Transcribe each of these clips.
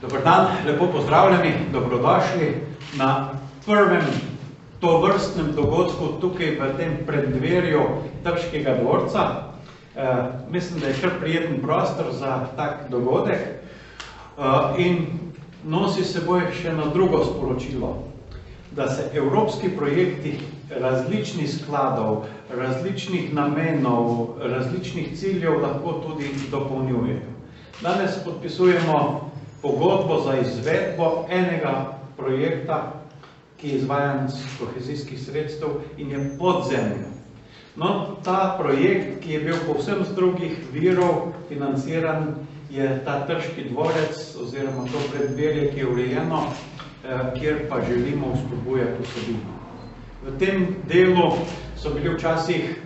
Dober dan, lepo pozdravljeni, dobrodošli na prvem tovrstnem dogodku tukaj v tem preddverju Trškega dvorca. Mislim, da je kar prijeten prostor za tak dogodek in nosi seboj še na drugo sporočilo, da se evropski projekti različnih skladov, različnih namenov, različnih ciljev lahko tudi dopolnjujejo. Danes podpisujemo pogodbo za izvedbo enega projekta, ki je izvajan z kohezijskih sredstev in je pod zemljo. No, ta projekt, ki je bil povsem z drugih virov financiran, je ta Trški dvorec oziroma to preddverje, ki je urejeno, kjer pa želimo vzpodbujati vsebino. V tem delu so bili včasih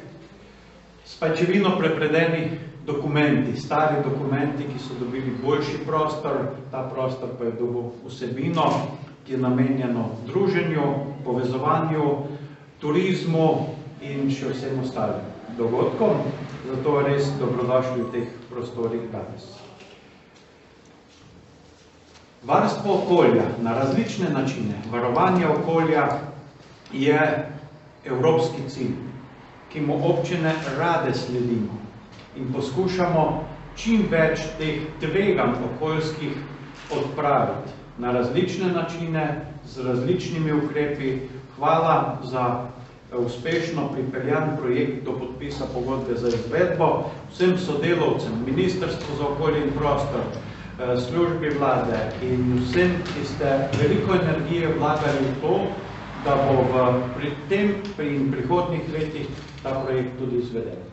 s pajčevino prepredeni dokumenti, stari dokumenti, ki so dobili boljši prostor, ta prostor pa je dobil vsebino, ki je namenjeno druženju, povezovanju, turizmu in še vsem ostalim dogodkom. Zato res dobrodošli v teh prostorih danes. Varstvo okolja na različne načine, varovanje okolja je evropski cilj, ki mu občine rade sledimo in poskušamo čim več teh tveganj okoljskih odpraviti na različne načine, z različnimi ukrepi. Hvala za uspešno pripeljan projekt do podpisa pogodbe za izvedbo vsem sodelavcem, Ministrstvu za okolje in prostor, službi vlade in vsem, ki ste veliko energije vlagali v to, da bo pri tem in prihodnjih letih ta projekt tudi izveden.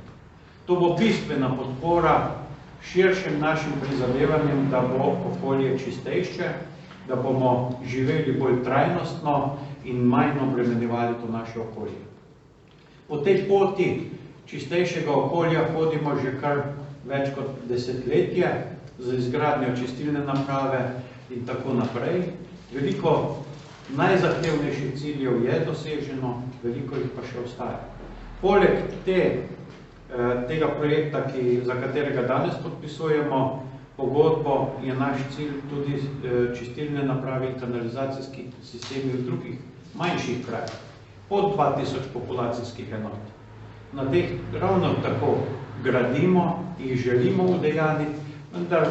To bo bistvena podpora širšim našim prizadevanjem, da bo okolje čistejše, da bomo živeli bolj trajnostno in manj obremenjevali to naše okolje. Po tej poti čistejšega okolja hodimo že kar več kot desetletje z izgradnjo čistilne naprave in tako naprej. Veliko najzahtevnejših ciljev je doseženo, veliko jih pa še ostaja. Poleg tega projekta, za katerega danes podpisujemo pogodbo, je naš cilj tudi čistilne naprave in kanalizacijski sistemi v drugih manjših krajih, pod 2000 populacijskih enot. Na teh ravno tako gradimo, jih želimo udejaniti, vendar,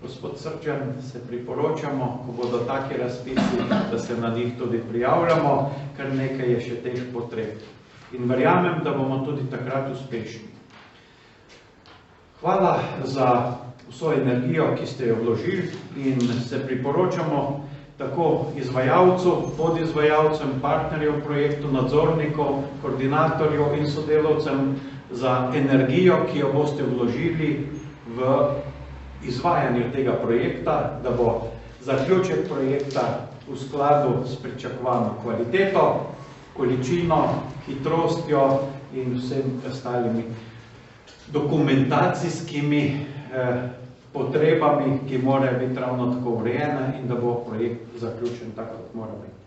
gospod Srčan, se priporočamo, ko bodo taki razpisi, da se na njih tudi prijavljamo, ker nekaj je še teh potreb. In verjamem, da bomo tudi takrat uspešni. Hvala za vso energijo, ki ste jo vložili in se priporočamo tako izvajalcu, podizvajalcem, partnerjev projektu, nadzornikov, koordinatorjev in sodelavcem za energijo, ki jo boste vložili v izvajanje tega projekta, da bo zaključek projekta v skladu s pričakovano kvaliteto, količino, hitrostjo in vsem ostalimi dokumentacijskimi potrebami, ki morajo biti ravno tako urejene in da bo projekt zaključen tako, kot mora biti.